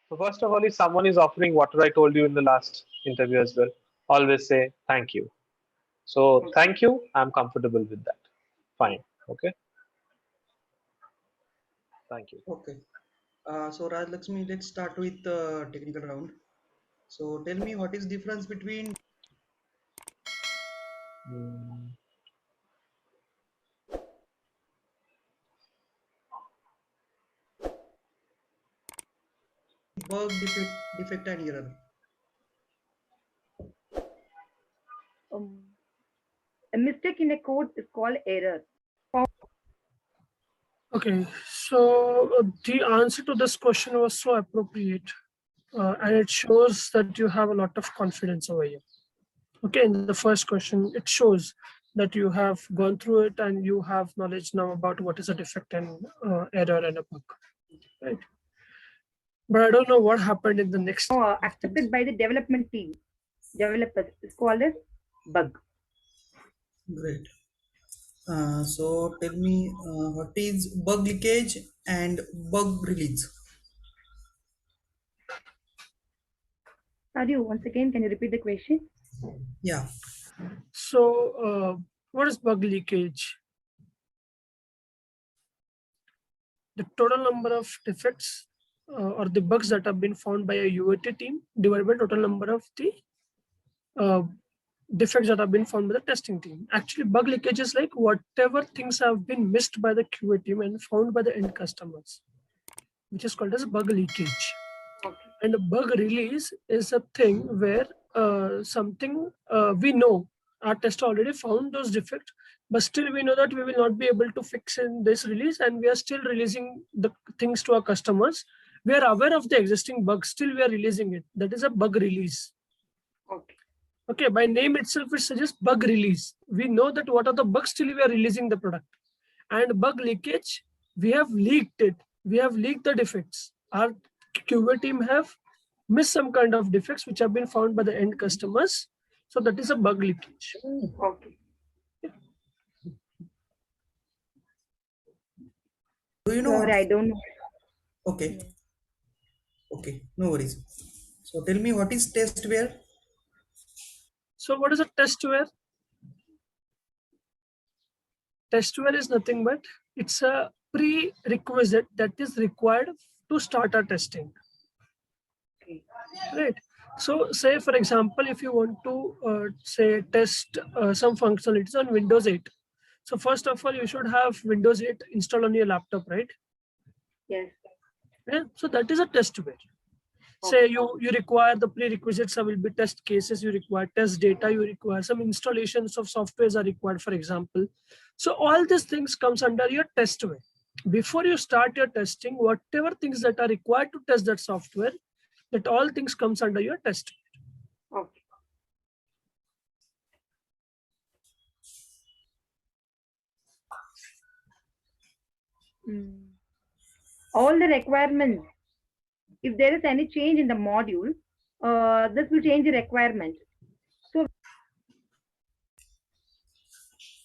So first of all, if someone is offering what I told you in the last interview as well, always say thank you. So Okay. thank you. I'm comfortable with that. Fine. Okay. Thank you. Okay. So Raj Lakshmi, let's start with the technical round. So tell me what is difference between Mm, bug, defect and error. Um, a mistake in a code is called error. Okay, so the answer to this question was so appropriate, and it shows that you have a lot of confidence over here. Okay, in the first question, it shows that you have gone through it and you have knowledge now about what is a defect and error and a bug, right? But I don't know what happened in the next. Accepted by the development team, developers, is called as bug. Great. So tell me what is bug leakage and bug release. Arju, once again, can you repeat the question? Yeah. So, what is bug leakage? The total number of defects or the bugs that have been found by a UAT team divided by total number of the uh, defects that have been found by the testing team. Actually, bug leakage is like whatever things have been missed by the QA team and found by the end customers, which is called as bug leakage. Okay. And a bug release is a thing where something we know our tester already found those defects, but still we know that we will not be able to fix in this release, and we are still releasing the things to our customers. We are aware of the existing bugs, still we are releasing it. That is a bug release. Okay. Okay, by name itself, it suggests bug release. We know that what are the bugs, still we are releasing the product. And bug leakage, we have leaked it. We have leaked the defects. Our QA team have missed some kind of defects which have been found by the end customers. So that is a bug leakage. Okay. Do you know? Sorry, I don't know. Okay. Okay. No worries. So tell me what is testware? So what is a testware? Testware is nothing but it's a prerequisite that is required to start our testing. Okay. Right. So say, for example, if you want to say test some functionalities on Windows 8. So first of all, you should have Windows 8 installed on your laptop, right? Yes. Yeah. So that is a testware. Say you require the prerequisites will be test cases, you require test data, you require some installations of softwares are required, for example. So all these things comes under your testware. Before you start your testing, whatever things that are required to test that software, that all things comes under your testware. Okay. All the requirements, if there is any change in the module, this will change the requirement. So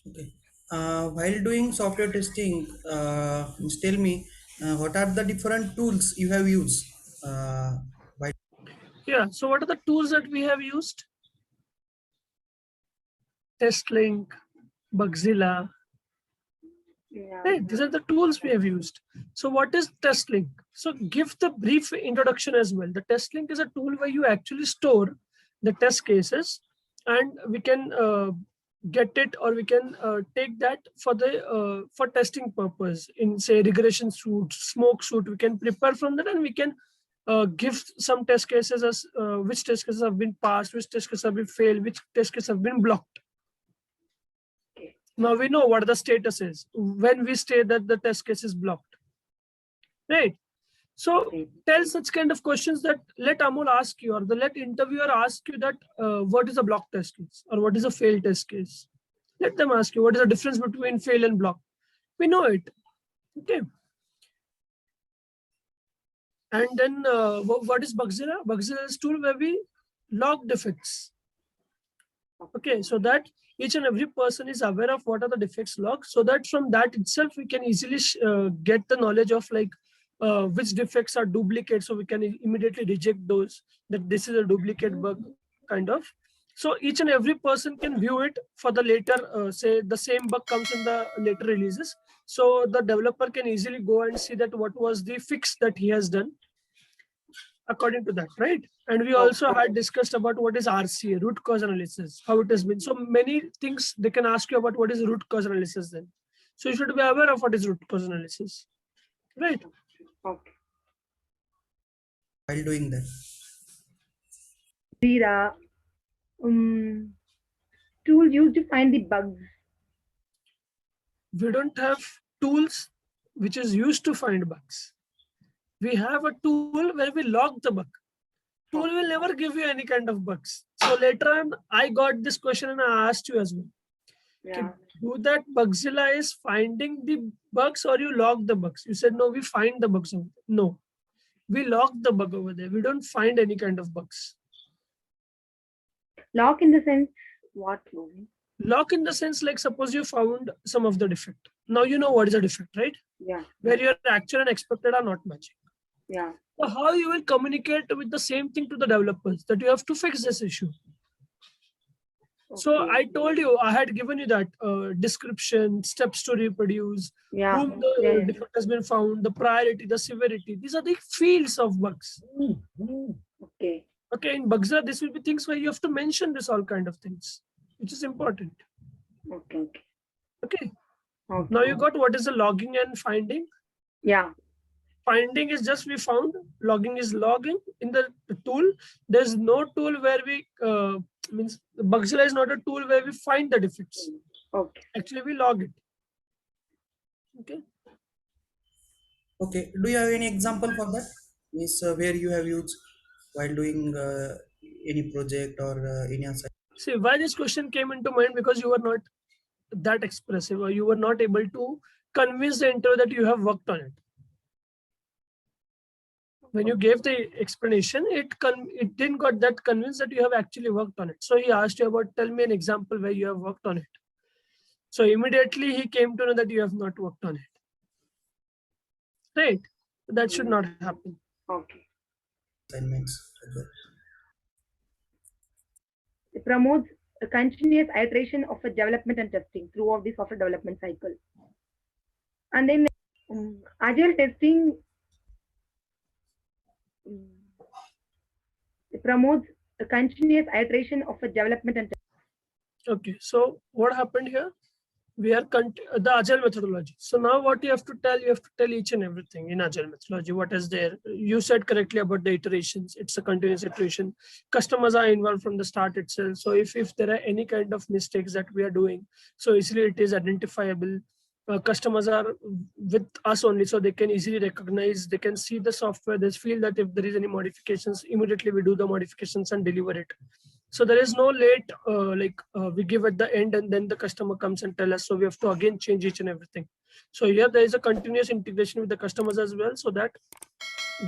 Okay. While doing software testing, tell me what are the different tools you have used? While Yeah. So what are the tools that we have used? TestLink, Bugzilla. yeah. Right, these are the tools we have used. So what is TestLink? So give the brief introduction as well. The TestLink is a tool where you actually store the test cases, and we can get it, or we can take that for the for testing purpose in, say, regression suite, smoke suite. We can prepare from that, and we can give some test cases as which test cases have been passed, which test cases have been failed, which test cases have been blocked. Now we know what the status is when we state that the test case is blocked, right? So tell such kind of questions that let Amol ask you, or the let interviewer ask you that what is a block test case or what is a failed test case. Let them ask you what is the difference between fail and block. We know it, okay? And then what is Bugzilla? Bugzilla is a tool where we log defects. Okay, so that each and every person is aware of what are the defects logged, so that from that itself we can easily get the knowledge of like which defects are duplicate, so we can immediately reject those, that this is a duplicate bug kind of. So each and every person can view it for the later, say the same bug comes in the later releases. So the developer can easily go and see that what was the fix that he has done according to that, right? And we also had discussed about what is RCA, root cause analysis, how it has been. So many things they can ask you about what is root cause analysis then. So you should be aware of what is root cause analysis, right? Okay. While doing that, Jira, tool used to find the bugs. We don't have tools which is used to find bugs. We have a tool where we log the bug. Tool will never give you any kind of bugs. So later on, I got this question and I asked you as well. Yeah. Do that Bugzilla is finding the bugs or you log the bugs? You said, no, we find the bugs. No, we log the bug over there. We don't find any kind of bugs. Log in the sense, what? Log in the sense, like suppose you found some of the defect. Now you know what is a defect, right? Yeah. Where your actual and expected are not matching. Yeah. So how you will communicate with the same thing to the developers that you have to fix this issue? So Okay. I told you, I had given you that description, steps to reproduce, Yeah. whom the defect has been found, the priority, the severity. These are the fields of bugs. Okay. Okay, in Bugzilla, this will be things where you have to mention this all kind of things, which is important. Okay. Okay. Okay. Okay. Now you got what is the logging and finding. Yeah. Finding is just we found, logging is logging in the tool. There's no tool where we, means Bugzilla is not a tool where we find the defects. Okay. Actually, we log it. Okay. okay. Do you have any example for that? Means where you have used while doing any project or any assignment? See, why this question came into mind, because you were not that expressive or you were not able to convince the interviewer that you have worked on it. When you gave the explanation, it didn't got that convinced that you have actually worked on it. So he asked you about, tell me an example where you have worked on it. So immediately he came to know that you have not worked on it. Right? That should not happen. Okay. Assignments. It promotes a continuous iteration of a development and testing throughout the software development cycle. And then agile testing it promotes a continuous iteration of a development and testing. Okay, so what happened here? We are the agile methodology. So now what you have to tell each and everything in agile methodology. What is there? You said correctly about the iterations. It's a continuous iteration. Customers are involved from the start itself. So if there are any kind of mistakes that we are doing, so easily it is identifiable. Customers are with us only, so they can easily recognize, they can see the software, they feel that if there is any modifications, immediately we do the modifications and deliver it. So there is no late, we give at the end and then the customer comes and tell us, so we have to again change each and everything. So here there is a continuous integration with the customers as well, so that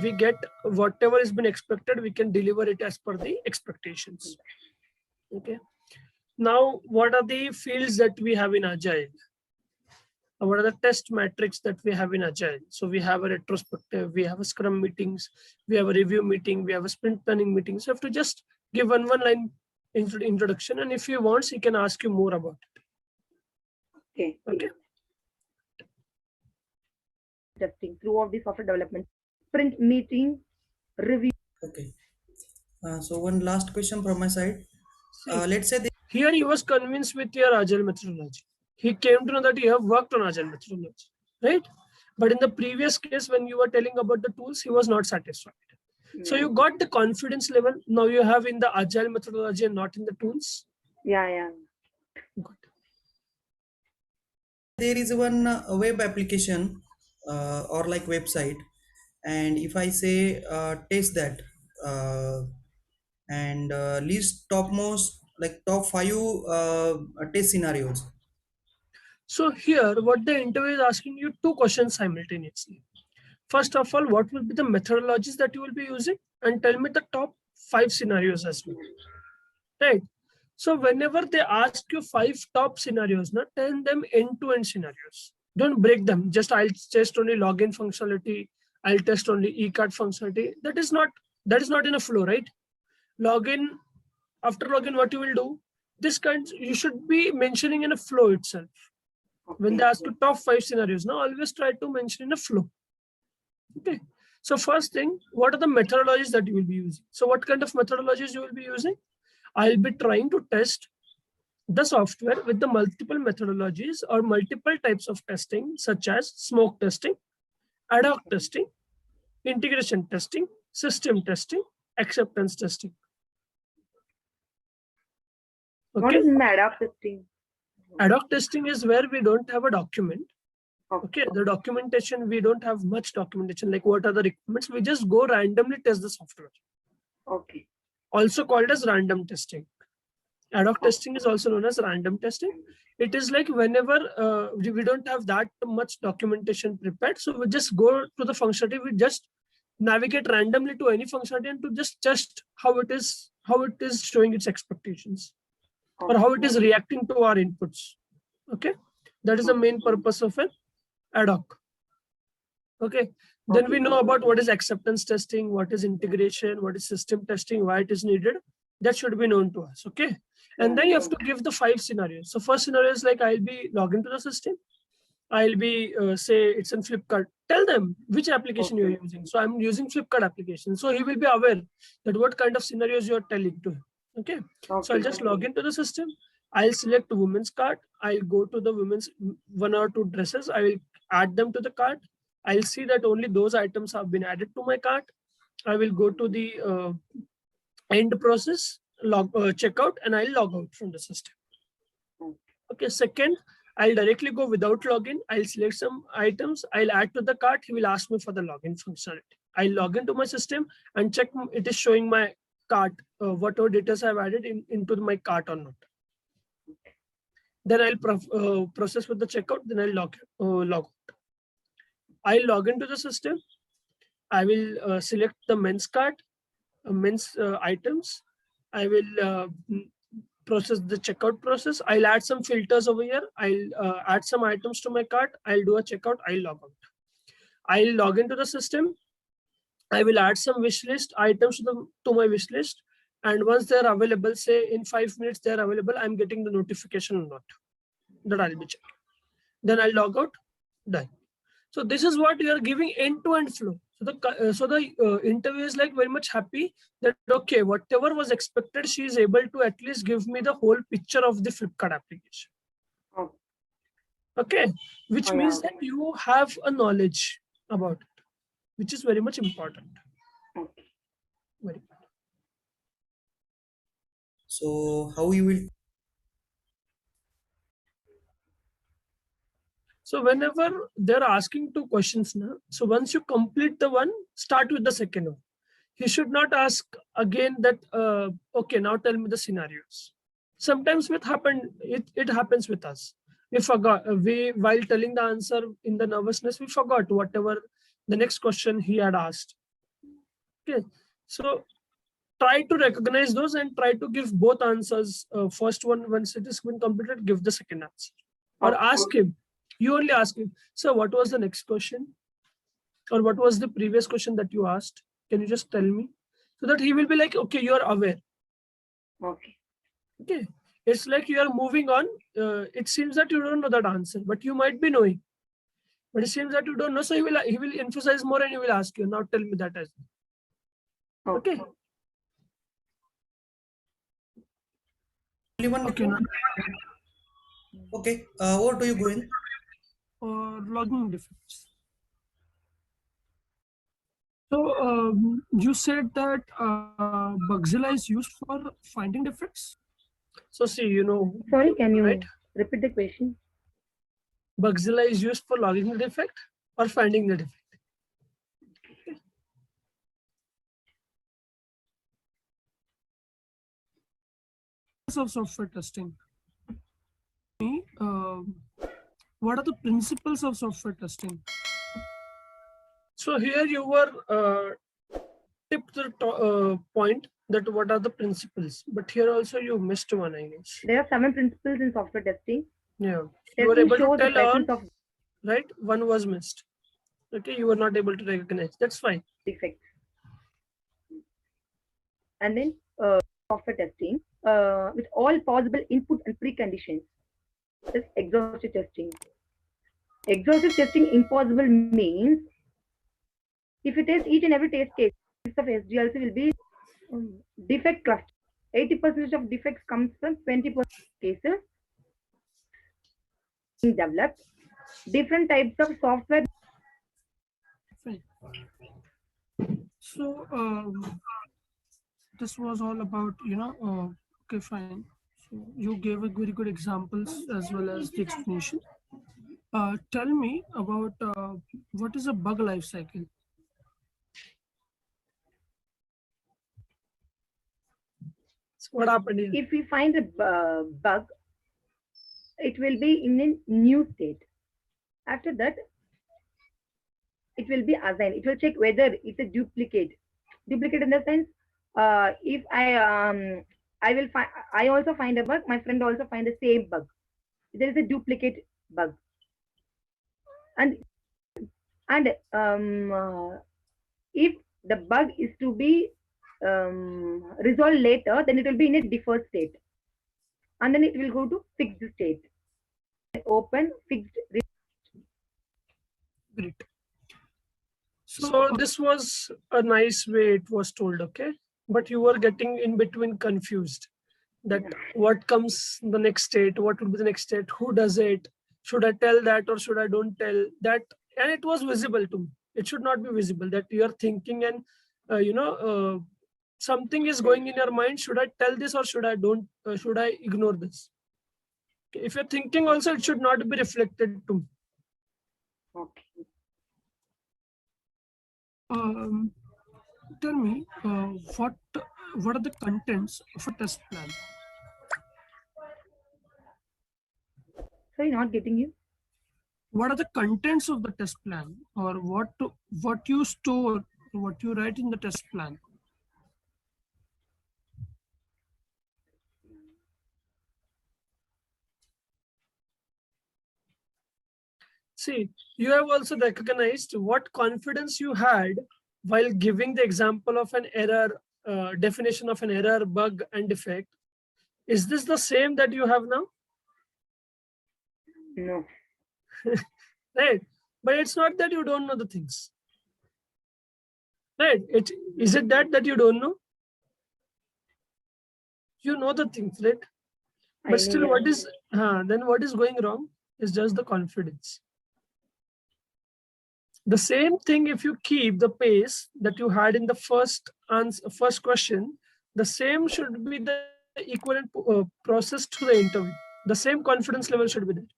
we get whatever has been expected, we can deliver it as per the expectations. Okay. Now, what are the fields that we have in Agile? What are the test metrics that we have in Agile? So we have a retrospective, we have a Scrum meetings, we have a review meeting, we have a sprint planning meeting. So you have to just give one line introduction, and if he wants, he can ask you more about it. Okay. Okay. Testing throughout the software development. Sprint meeting, review. Okay. So one last question from my side. Let's say Here he was convinced with your Agile methodology. He came to know that you have worked on Agile methodology, right? But in the previous case, when you were telling about the tools, he was not satisfied. So you got the confidence level. Now you have in the Agile methodology and not in the tools. Yeah. Good. there is one web application or like website, and if I say test that and list topmost like top 5 test scenarios. So here, what the interview is asking you 2 questions simultaneously. First of all, what will be the methodologies that you will be using, and tell me the top 5 scenarios as well, right? So whenever they ask you 5 top scenarios, tell them end-to-end scenarios. Don't break them. I'll just only login functionality. I'll test only e-card functionality. That is not in a flow, right? Login, after login, what you will do? This kind you should be mentioning in a flow itself. When they ask you top 5 scenarios, now always try to mention in a flow. Okay. So first thing, what are the methodologies that you will be using? So what kind of methodologies you will be using? I'll be trying to test the software with the multiple methodologies or multiple types of testing, such as smoke testing, ad hoc testing, integration testing, system testing, acceptance testing. What Okay. is in the ad hoc testing? Ad hoc testing is where we don't have a document. Okay. Okay, the documentation, we don't have much documentation, like what are the requirements. We just go randomly test the software. Okay. Also called as random testing. Ad hoc testing is also known as random testing. It is like whenever we don't have that much documentation prepared, so we just go to the functionality, we just navigate randomly to any functionality and to just test how it is showing its expectations or how it is reacting to our inputs. Okay, that is the main purpose of an ad hoc. Okay, then we know about what is acceptance testing, what is integration, what is system testing, why it is needed. That should be known to us. Okay, and then you have to give the 5 scenarios. So first scenario is like, I'll be logged into the system. I'll be say it's in Flipkart. Tell them which application you're using. So I'm using Flipkart application. So he will be aware that what kind of scenarios you're telling to him. Okay. So I'll just log into the system. I'll select women's cart. I'll go to the women's 1 or 2 dresses. I will add them to the cart. I'll see that only those items have been added to my cart. I will go to the end process, checkout, and I'll log out from the system. Okay. Second, I'll directly go without login. I'll select some items. I'll add to the cart. He will ask me for the login functionality. I'll log into my system and check it is showing my cart, whatever data I've added into my cart or not. Then I'll process with the checkout. Then I'll log out. I'll log into the system. I will select the men's cart, men's items. I will process the checkout process. I'll add some filters over here. I'll add some items to my cart. I'll do a checkout. I'll log out. I'll log into the system. I will add some wish list items to my wish list. And once they're available, say in 5 minutes they're available, I'm getting the notification or not. That I'll be checking. Then I'll log out. Done. So this is what you are giving end-to-end flow. So the interview is like very much happy that, okay, whatever was expected, she is able to at least give me the whole picture of the Flipkart application. Okay, which means that you have a knowledge about it, which is very much important. Very important. So how you will? So whenever they're asking 2 questions now, so once you complete the one, start with the second one. He should not ask again that, okay, now tell me the scenarios. Sometimes it happens with us. We forgot, while telling the answer in the nervousness, we forgot whatever the next question he had asked. Okay, so try to recognize those and try to give both answers. First one, once it is been completed, give the second answer. Or ask him. You only ask him, sir, what was the next question? Or what was the previous question that you asked? Can you just tell me? So that he will be like, okay, you're aware. Okay. It's like you are moving on. It seems that you don't know that answer, but you might be knowing. But it seems that you don't know. So he will emphasize more and he will ask you, now tell me that as well. Okay. Only one. Okay. Okay. What do you go in? Logging defects. So you said that Bugzilla is used for finding defects. So see, Sorry, can you right? repeat the question? Bugzilla is used for logging the defect or finding the defect. Of software testing. What are the principles of software testing? So here you were tipped the point that what are the principles, but here also you missed one, I guess. There are 7 principles in software testing. Yeah, you were able to tell all, right? One was missed. Okay, you were not able to recognize. That's fine. defects. And then software testing with all possible input and preconditions. This exhaustive testing. Exhaustive testing impossible means if you test each and every test case of SDLC will be defect cluster. 80% of defects comes from 20% cases being developed. Different types of software. Fine. So this was all about, okay, fine. So you gave a very good examples as well as the explanation. Tell me about what is a bug life cycle? So what happened here? If we find a bug, it will be in a new state. After that, it will be assigned. It will check whether it's a duplicate. Duplicate in the sense, if I also find a bug, my friend also find the same bug. There is a duplicate bug. And if the bug is to be resolved later, then it will be in a deferred state. And then it will go to fixed state. Open, fixed. Great. So this was a nice way it was told, okay? But you were getting in between confused that what comes the next state, what would be the next state, who does it, should I tell that or should I don't tell that? And it was visible to me. It should not be visible that you are thinking and something is going in your mind. Should I tell this or should I don't? Should I ignore this? Okay. If you're thinking also, it should not be reflected to me. Okay. Tell me what are the contents of a test plan? Sorry, not getting you. What are the contents of the test plan, or what you store, what you write in the test plan? See, you have also recognized what confidence you had while giving the example of an error, definition of an error, bug, and defect. Is this the same that you have now? No. Right. But it's not that you don't know the things. Right. Is it that you don't know? You know the things, right? But still, what is going wrong is just the confidence. The same thing, if you keep the pace that you had in the first question, the same should be the equivalent process to the interview. The same confidence level should be there.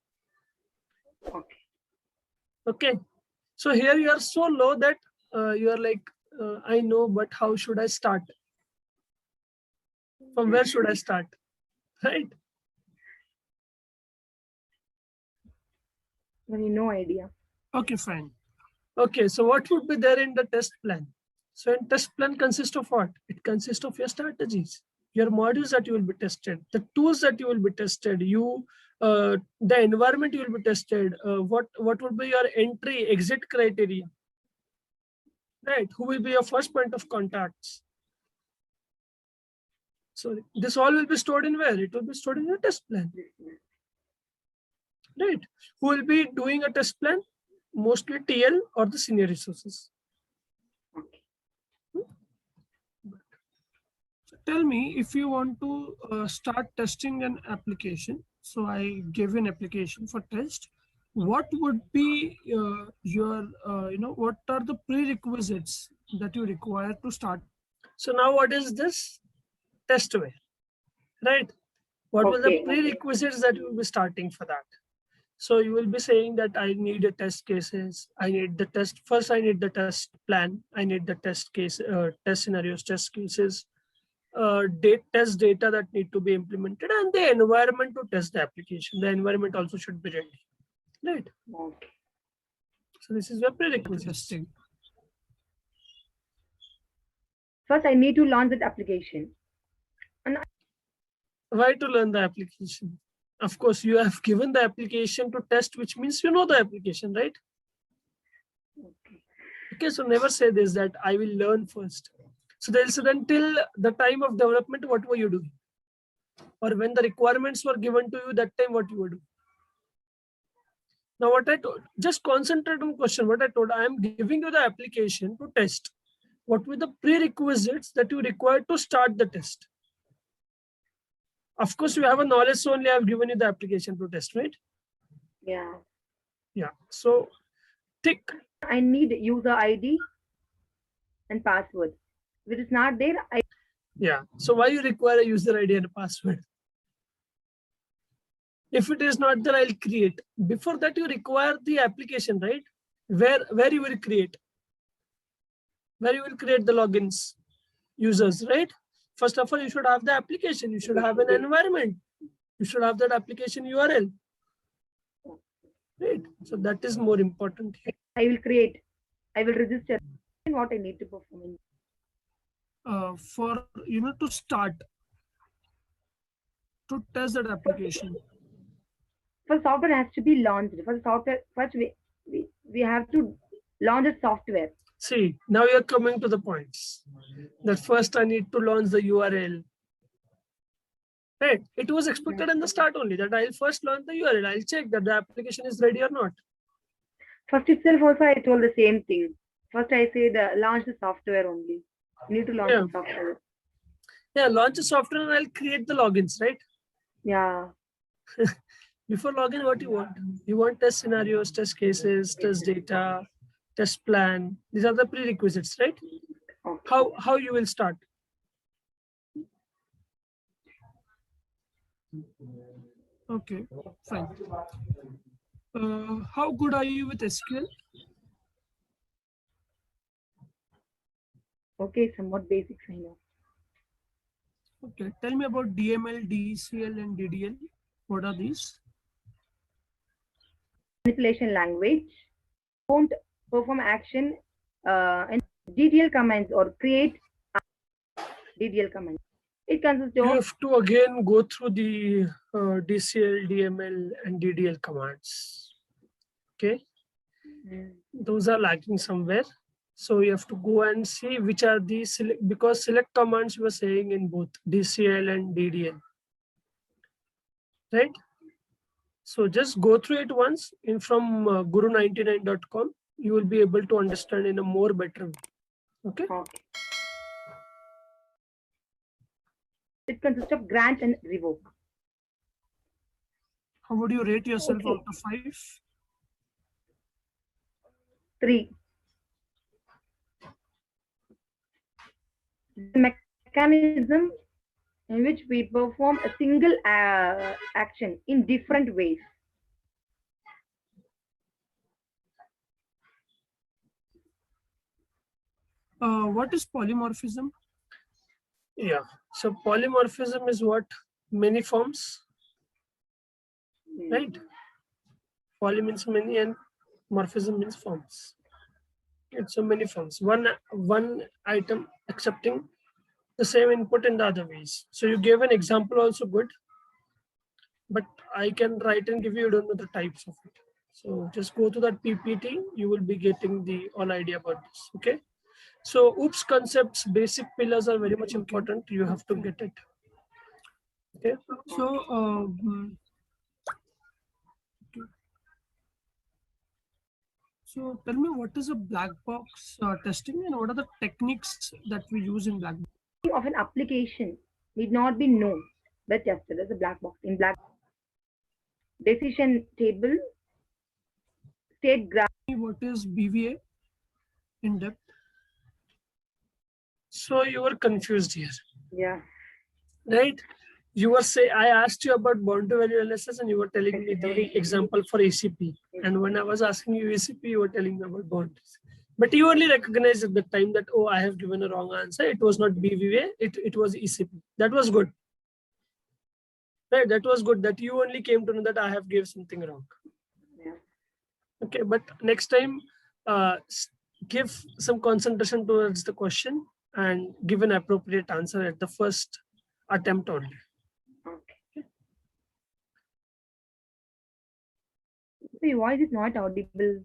Okay. Okay. So here you are so low that you are like, I know, but how should I start? From where should I start? Right? No idea. Okay, fine. Okay, so what would be there in the test plan? So in test plan consists of what? It consists of your strategies, your modules that you will be tested, the tools that you will be tested, the environment you will be tested, what would be your entry, exit criteria, right? Who will be your first point of contacts? So this all will be stored in where? It will be stored in your test plan, right? Who will be doing a test plan? Mostly TL or the senior resources. Okay. So tell me, if you want to start testing an application, so I gave you an application for test, what would be what are the prerequisites that you require to start? So now what is this? Testware, right? What will the prerequisites that you will be starting for that? So you will be saying that I need a test cases. I need the test. First, I need the test plan. I need the test case, test scenarios, test cases, test data that need to be implemented, and the environment to test the application. The environment also should be ready, right? Okay. So this is where prerequisite testing. First, I need to launch that application. And why to learn the application? Of course, you have given the application to test, which means you know the application, right? okay. Okay, so never say this that I will learn first. So they'll say then till the time of development, what were you doing? Or when the requirements were given to you, that time what you were doing. Now what I told, just concentrate on question. What I told, I am giving you the application to test. What were the prerequisites that you require to start the test? Of course, you have a knowledge, so only I have given you the application to test, right? Yeah. Yeah. So tick. I need user ID and password. If it is not there, I Yeah. So why you require a user ID and a password? If it is not there, I'll create. Before that, you require the application, right? Where you will create. Where you will create the logins, users, right? First of all, you should have the application. You should have an environment. You should have that application URL. Right. So that is more important here. I will create. I will register. What I need to perform. For to start to test that application. For software has to be launched. For software, first we have to launch a software. See, now you're coming to the points. That first I need to launch the URL. Right. It was expected in the start only that I'll first launch the URL. I'll check that the application is ready or not. First itself also I told the same thing. First I said launch the software only. You need to launch the software. Yeah, launch the software and I'll create the logins, right? Yeah. Before login, what you want? You want test scenarios, test cases, test data, test plan. These are the prerequisites, right? Okay. How you will start? Okay, fine. How good are you with SQL? Okay, somewhat basics I know. Okay, tell me about DML, DCL, and DDL. What are these? Manipulation language. Won't perform action and DDL commands or create DDL commands. It consists You of have to again go through the DCL, DML, and DDL commands. Okay, those are lacking somewhere. So you have to go and see which are the select, because select commands you were saying in both DCL and DDL, right? So just go through it once in from guru99.com. You will be able to understand in a more better way. Okay. Okay. It consists of grant and revoke. How would you rate yourself Okay. out of 5? 3. The mechanism in which we perform a single action in different ways. What is polymorphism? Yeah. So polymorphism is what? Many forms, right? Poly means many and morphism means forms. It's so many forms. One item accepting the same input in the other ways. So you gave an example also good, but I can write and give you, don't know the types of it. So just go to that PPT, you will be getting the all idea about this. Okay. So OOPS concepts, basic pillars are very much important. You have to get it. Okay. So so tell me, what is a black box testing and what are the techniques that we use in black box? Of an application need not be known but tested as a black box. In black decision table, state graph. What is BVA in depth? So you were confused here. Yeah. Right? You were saying, I asked you about boundary value analysis and you were telling me the example for ECP. And when I was asking you ECP, you were telling me about boundaries. But you only recognized at the time that, oh, I have given a wrong answer. It was not BVA, it was ECP. That was good. Right? That was good that you only came to know that I have given something wrong. Yeah. Okay, but next time, give some concentration towards the question and give an appropriate answer at the first attempt only. Okay. So your voice is not audible.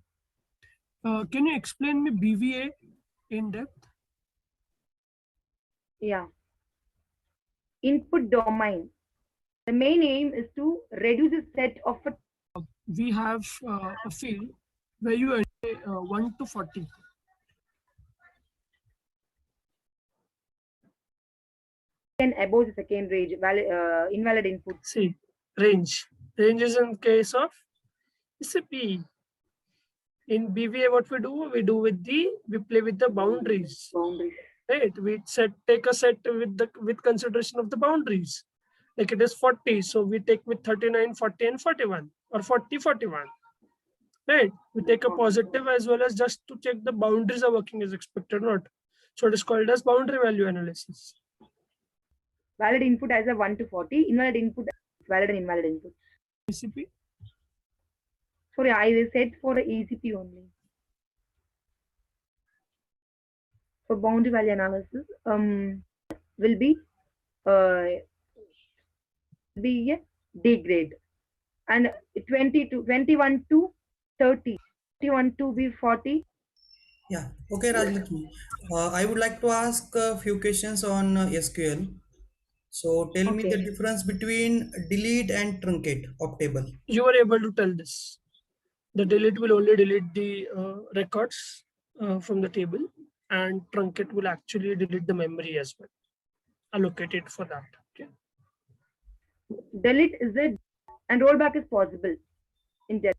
Can you explain me BVA in depth? Yeah. Input domain. The main aim is to reduce the set of a We have a field where you enter 1 to 40. and above the second range, invalid input. See, range. Range is in case of CP. In BVA, what we do we play with the boundaries. Boundaries. Right? We take a set with consideration of the boundaries. Like it is 40, so we take with 39, 40, and 41, or 40, 41. Right? We take a positive as well as just to check the boundaries are working as expected or not. So it is called as boundary value analysis. Valid input as a 1 to 40, invalid input, valid and invalid input. ECP. Sorry, I said for the ECP only. For boundary value analysis, will be a D grade, and 21 to 30, 21 to be 40. Yeah. Okay, Rajlakshmi. I would like to ask a few questions on SQL. So tell me the Okay. difference between delete and truncate of table. You are able to tell this. The delete will only delete the records from the table, and truncate will actually delete the memory as well. Allocate it for that. Okay. Delete is it, and rollback is possible in delete.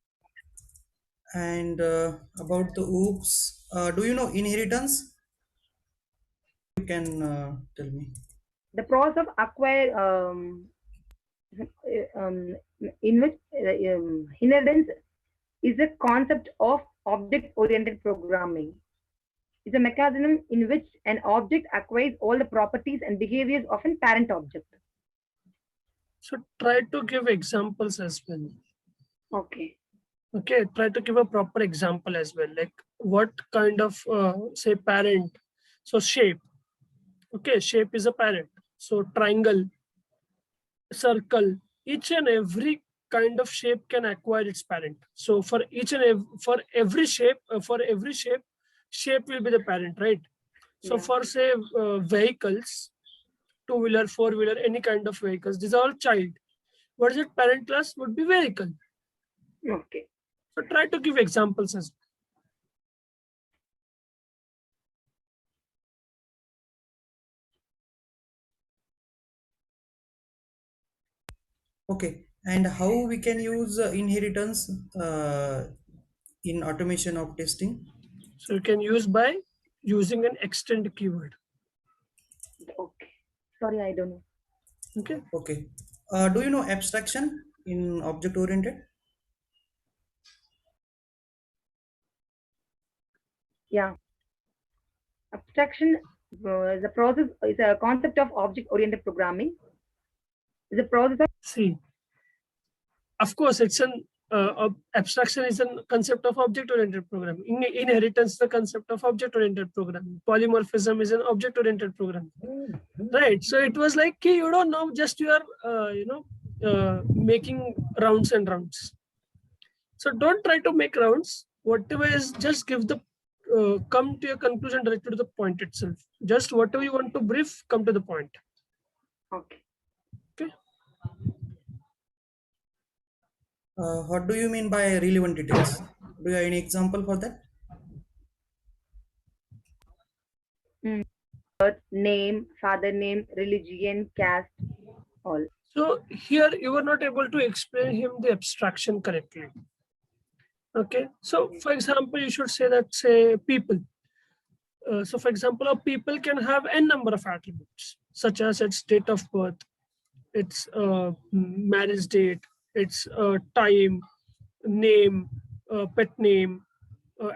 And about the oops, do you know inheritance? You can tell me. The process of acquire in which inheritance is a concept of object-oriented programming. It's a mechanism in which an object acquires all the properties and behaviors of a parent object. So try to give examples as well. Okay. Okay, try to give a proper example as well. Like what kind of say parent. So shape. Okay, shape is a parent. So triangle, circle, each and every kind of shape can acquire its parent. So for every shape, shape will be the parent, right? So Yeah. for say vehicles, two-wheeler, four-wheeler, any kind of vehicles, these are all child. What is it? Parent class would be vehicle. Okay. So try to give examples as well. Okay. And how we can use inheritance in automation of testing? So you can use by using an extend keyword. Okay. Sorry, I don't know. Okay. Okay. Do you know abstraction in object oriented? Yeah. Abstraction is a process, is a concept of object-oriented programming. Is a process of See, of course, it's an abstraction is a concept of object-oriented programming. Inheritance, the concept of object-oriented programming. Polymorphism is an object-oriented programming, right? So it was like, hey, you don't know, just you are, making rounds and rounds. So don't try to make rounds. Whatever is, just give the come to your conclusion directly to the point itself. Just whatever you want to brief, come to the point. okay. Okay. What do you mean by relevant details? Do you have any example for that? Birth, name, father name, religion, caste, all. So here you were not able to explain him the abstraction correctly. Okay. So for example, you should say that say people. So for example, a people can have n number of attributes, such as its date of birth, its marriage date, its time, name, pet name,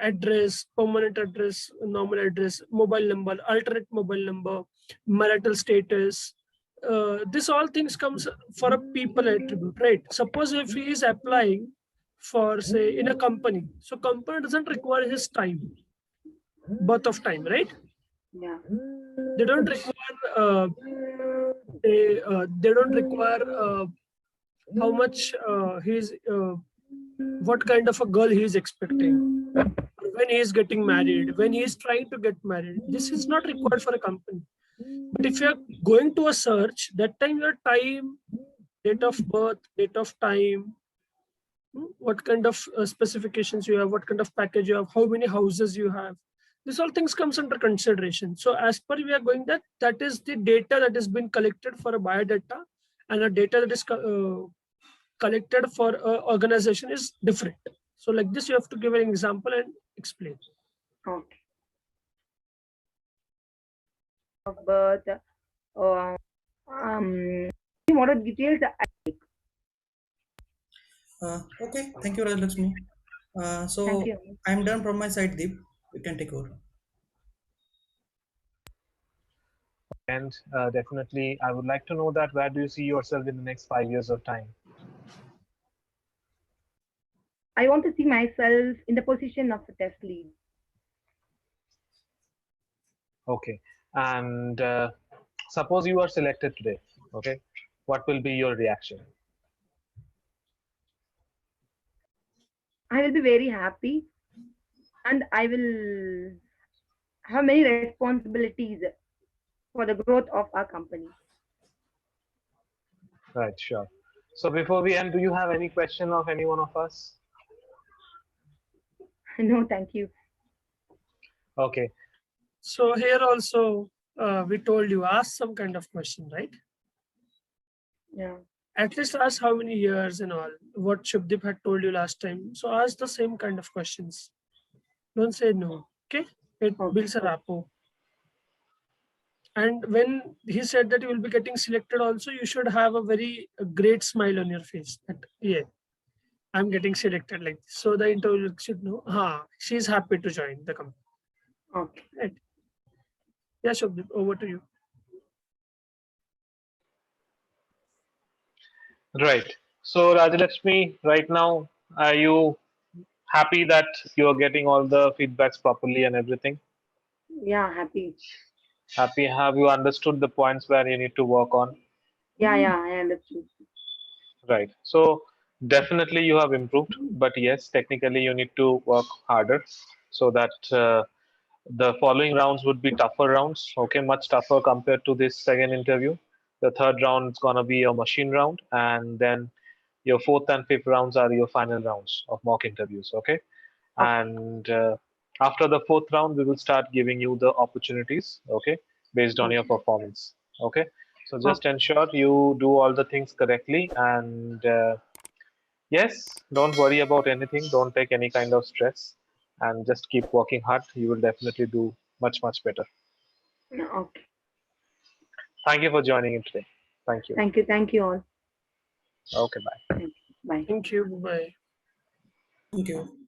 address, permanent address, normal address, mobile number, alternate mobile number, marital status. This all things comes for a people attribute, right? Suppose if he is applying for say in a company, so company doesn't require his time, birth of time, right? Yeah. They don't require they don't require how much he's what kind of a girl he is expecting, when he is getting married, when he is trying to get married. This is not required for a company. But if you are going to a search, that time your time, date of birth, date of time, what kind of specifications you have, what kind of package you have, how many houses you have. This all things comes under consideration. So as per we are going that is the data that has been collected for a biodata, and a data that is collected for an organization is different. So like this, you have to give an example and explain. Okay. But more details. Okay, thank you, Rajlakshmi. So Thank you. I'm done from my side, Deep. You can take over. And definitely, I would like to know that where do you see yourself in the next 5 years of time? I want to see myself in the position of a test lead. Okay. And suppose you are selected today. Okay. What will be your reaction? I will be very happy, and I will have many responsibilities for the growth of our company. Right. Sure. So before we end, do you have any question of any one of us? No, thank you. Okay. So here also, we told you ask some kind of question, right? Yeah. At least ask how many years and all. What Shubdeep had told you last time. So ask the same kind of questions. Don't say no. Okay? It Okay. builds a rapport. And when he said that you will be getting selected also, you should have a very great smile on your face. That, yeah, I'm getting selected like this. So the interviewer should know, she's happy to join the company. Okay. Right. Yeah, Shubdeep, over to you. Right. So Rajalakshmi, right now, are you happy that you are getting all the feedbacks properly and everything? Yeah, happy. Happy? Have you understood the points where you need to work on? Yeah, I understood. Right. So definitely you have improved, but yes, technically you need to work harder so that the following rounds would be tougher rounds. Okay, much tougher compared to this second interview. The third round is gonna be a machine round, and then your fourth and fifth rounds are your final rounds of mock interviews. Okay, and after the fourth round, we will start giving you the opportunities. Okay, based on your performance. Okay, so just ensure you do all the things correctly, and yes, don't worry about anything. Don't take any kind of stress, and just keep working hard. You will definitely do much better. Okay. Thank you for joining in today. Thank you. Thank you all. Okay, bye. Bye. Thank you. Bye. Thank you.